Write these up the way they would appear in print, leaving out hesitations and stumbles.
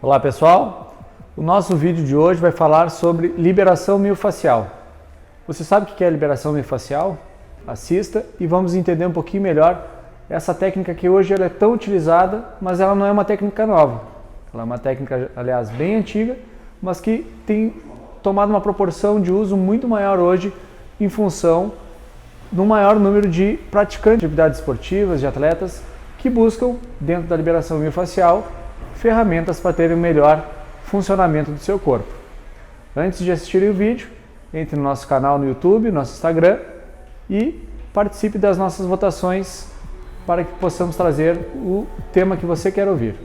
Olá pessoal, o nosso vídeo de hoje vai falar sobre liberação miofascial. Você sabe o que é liberação miofascial? Assista e vamos entender um pouquinho melhor essa técnica que hoje ela é tão utilizada, mas ela não é uma técnica nova. Ela é uma técnica, aliás, bem antiga, mas que tem tomado uma proporção de uso muito maior hoje em função do maior número de praticantes de atividades esportivas, de atletas, que buscam, dentro da liberação miofascial, ferramentas para terem um melhor funcionamento do seu corpo. Antes de assistirem o vídeo, entre no nosso canal no YouTube, nosso Instagram e participe das nossas votações para que possamos trazer o tema que você quer ouvir.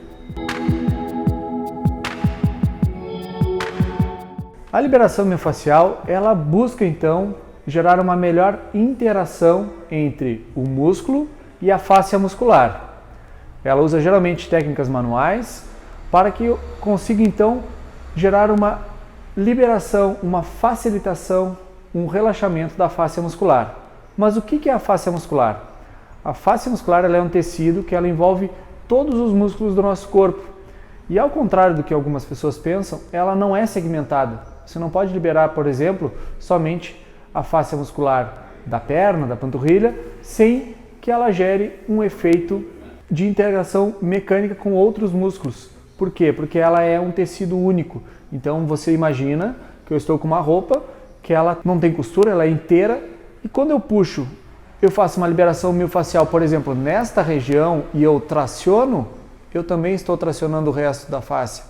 A liberação miofascial, ela busca então gerar uma melhor interação entre o músculo e a fáscia muscular. Ela usa geralmente técnicas manuais para que eu consiga então gerar uma liberação, uma facilitação, um relaxamento da fáscia muscular. Mas o que é a fáscia muscular? A fáscia muscular ela é um tecido que ela envolve todos os músculos do nosso corpo. E ao contrário do que algumas pessoas pensam, ela não é segmentada. Você não pode liberar, por exemplo, somente a fáscia muscular da perna, da panturrilha, sem que ela gere um efeito de integração mecânica com outros músculos. Por quê? Porque ela é um tecido único. Então você imagina que eu estou com uma roupa que ela não tem costura, ela é inteira, e quando eu puxo, eu faço uma liberação miofascial, por exemplo, nesta região e eu traciono, eu também estou tracionando o resto da face.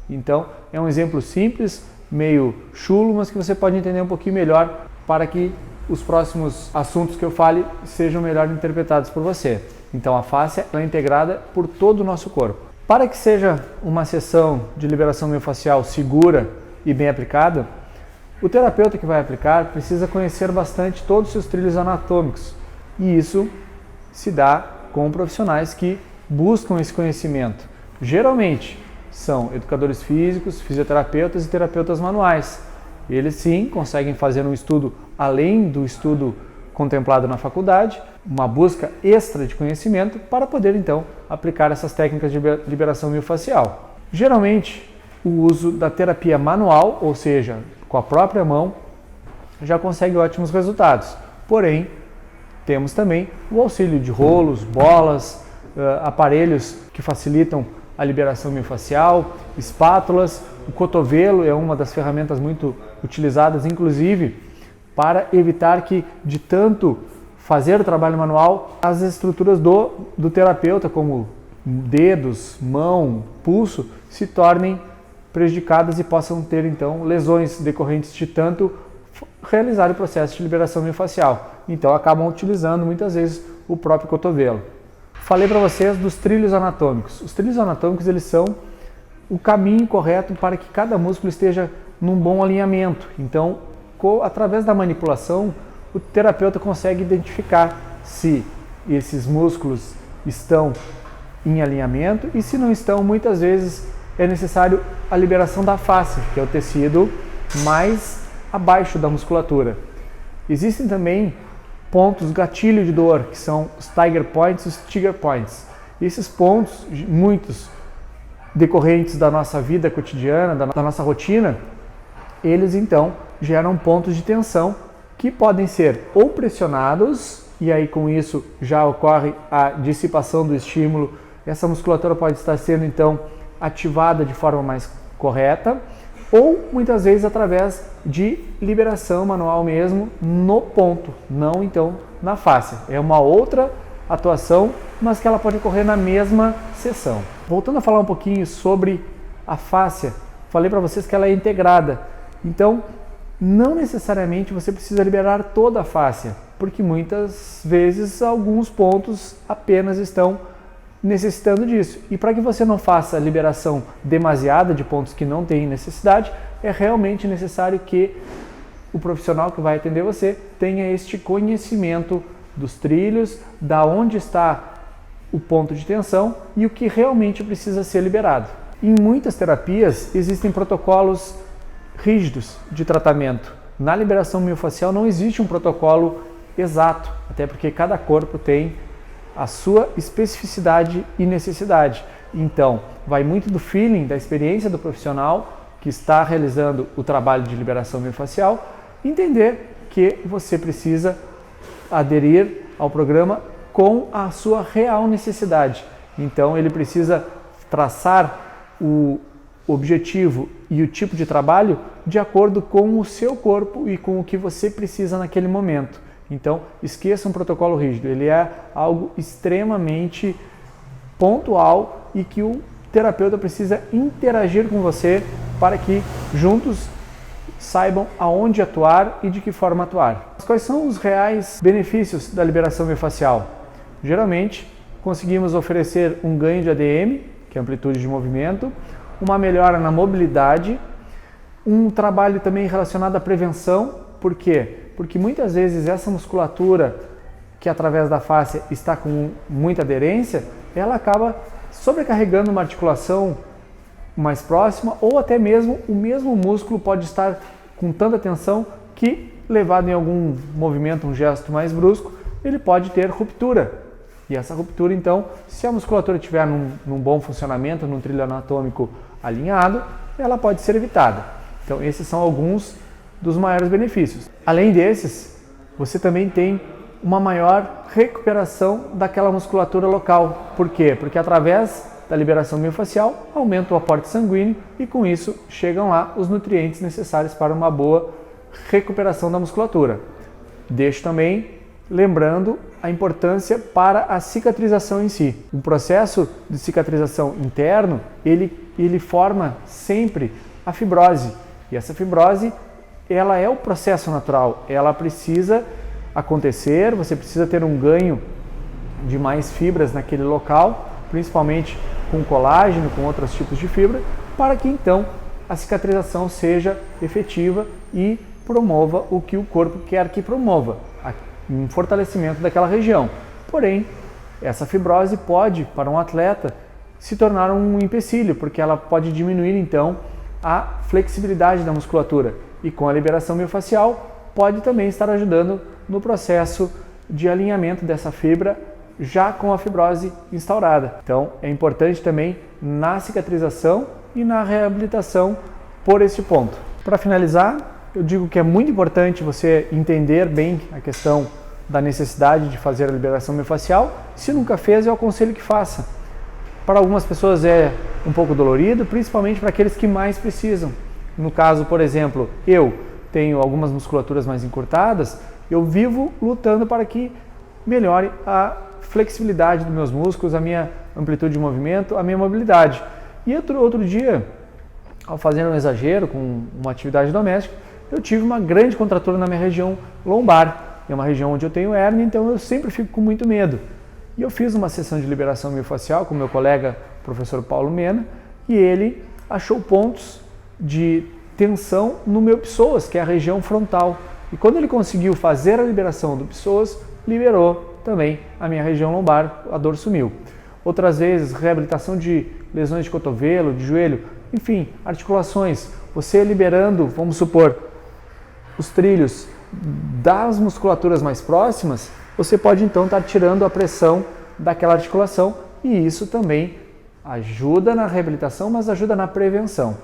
Então é um exemplo simples, meio chulo, mas que você pode entender um pouquinho melhor para que os próximos assuntos que eu fale sejam melhor interpretados por você. Então a fáscia é integrada por todo o nosso corpo. Para que seja uma sessão de liberação miofascial segura e bem aplicada, o terapeuta que vai aplicar precisa conhecer bastante todos os seus trilhos anatômicos. E isso se dá com profissionais que buscam esse conhecimento. Geralmente são educadores físicos, fisioterapeutas e terapeutas manuais. Eles sim conseguem fazer um estudo além do estudo contemplado na faculdade, uma busca extra de conhecimento para poder então aplicar essas técnicas de liberação miofascial. Geralmente o uso da terapia manual, ou seja, com a própria mão, já consegue ótimos resultados. Porém, temos também o auxílio de rolos, bolas, aparelhos que facilitam a liberação miofascial, espátulas, o cotovelo é uma das ferramentas muito utilizadas, inclusive, para evitar que, de tanto fazer o trabalho manual, as estruturas do terapeuta, como dedos, mão, pulso, se tornem prejudicadas e possam ter, então, lesões decorrentes de tanto realizar o processo de liberação miofascial. Então, acabam utilizando, muitas vezes, o próprio cotovelo. Falei para vocês dos trilhos anatômicos. Os trilhos anatômicos, eles são o caminho correto para que cada músculo esteja num bom alinhamento. Então, através da manipulação, o terapeuta consegue identificar se esses músculos estão em alinhamento e se não estão, muitas vezes é necessário a liberação da face, que é o tecido mais abaixo da musculatura. Existem também pontos gatilho de dor, que são os trigger points e os trigger points. Esses pontos, muitos decorrentes da nossa vida cotidiana, da nossa rotina, eles então geram pontos de tensão que podem ser ou pressionados, e aí com isso já ocorre a dissipação do estímulo, essa musculatura pode estar sendo então ativada de forma mais correta, ou muitas vezes através de liberação manual mesmo no ponto, não então na face. É uma outra atuação, mas que ela pode ocorrer na mesma sessão. Voltando a falar um pouquinho sobre a fáscia, falei para vocês que ela é integrada. Então, não necessariamente você precisa liberar toda a fáscia, porque muitas vezes alguns pontos apenas estão necessitando disso. E para que você não faça liberação demasiada de pontos que não têm necessidade, é realmente necessário que o profissional que vai atender você tenha este conhecimento dos trilhos, da onde está o ponto de tensão e o que realmente precisa ser liberado. Em muitas terapias existem protocolos rígidos de tratamento. Na liberação miofascial não existe um protocolo exato, até porque cada corpo tem a sua especificidade e necessidade. Então, vai muito do feeling, da experiência do profissional que está realizando o trabalho de liberação miofascial, entender que você precisa aderir ao programa com a sua real necessidade. Então, ele precisa traçar o objetivo e o tipo de trabalho de acordo com o seu corpo e com o que você precisa naquele momento. Então, esqueça um protocolo rígido, ele é algo extremamente pontual e que o terapeuta precisa interagir com você para que juntos saibam aonde atuar e de que forma atuar. Quais são os reais benefícios da liberação miofascial? Geralmente, conseguimos oferecer um ganho de ADM, que é amplitude de movimento, uma melhora na mobilidade, um trabalho também relacionado à prevenção. Por quê? Porque muitas vezes essa musculatura que através da fáscia está com muita aderência, ela acaba sobrecarregando uma articulação mais próxima ou até mesmo o mesmo músculo pode estar com tanta tensão que, levado em algum movimento, um gesto mais brusco, ele pode ter ruptura. E essa ruptura, então, se a musculatura estiver num bom funcionamento, num trilho anatômico alinhado, ela pode ser evitada. Então, esses são alguns dos maiores benefícios. Além desses, você também tem uma maior recuperação daquela musculatura local. Por quê? Porque através da liberação miofascial aumenta o aporte sanguíneo e com isso chegam lá os nutrientes necessários para uma boa recuperação da musculatura. Deixo também lembrando a importância para a cicatrização em si. O processo de cicatrização interno, ele forma sempre a fibrose. E essa fibrose, ela é o processo natural, ela precisa acontecer, você precisa ter um ganho de mais fibras naquele local, principalmente com colágeno, com outros tipos de fibra, para que então a cicatrização seja efetiva e promova o que o corpo quer que promova, um fortalecimento daquela região. Porém, essa fibrose pode, para um atleta, se tornar um empecilho, porque ela pode diminuir então a flexibilidade da musculatura e com a liberação miofascial pode também estar ajudando no processo de alinhamento dessa fibra já com a fibrose instaurada. Então é importante também na cicatrização e na reabilitação por este ponto. Para finalizar, eu digo que é muito importante você entender bem a questão da necessidade de fazer a liberação miofascial. Se nunca fez, eu aconselho que faça. Para algumas pessoas é um pouco dolorido, principalmente para aqueles que mais precisam. No caso, por exemplo, eu tenho algumas musculaturas mais encurtadas, eu vivo lutando para que melhore a flexibilidade dos meus músculos, a minha amplitude de movimento, a minha mobilidade. E outro dia, ao fazer um exagero com uma atividade doméstica, eu tive uma grande contratura na minha região lombar. É uma região onde eu tenho hérnia, então eu sempre fico com muito medo. E eu fiz uma sessão de liberação miofascial com meu colega, professor Paulo Mena, e ele achou pontos de tensão no meu psoas, que é a região frontal. E quando ele conseguiu fazer a liberação do psoas, liberou também a minha região lombar, a dor sumiu. Outras vezes, reabilitação de lesões de cotovelo, de joelho, enfim, articulações. Você liberando, vamos supor, os trilhos das musculaturas mais próximas, você pode então estar tirando a pressão daquela articulação e isso também ajuda na reabilitação, mas ajuda na prevenção.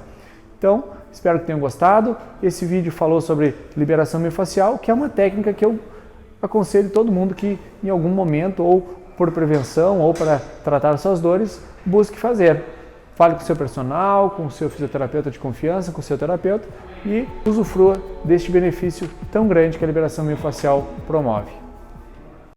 Então, espero que tenham gostado. Esse vídeo falou sobre liberação miofascial, que é uma técnica que eu aconselho todo mundo que em algum momento, ou por prevenção, ou para tratar suas dores, busque fazer. Fale com o seu personal, com o seu fisioterapeuta de confiança, com o seu terapeuta e usufrua deste benefício tão grande que a liberação miofascial promove.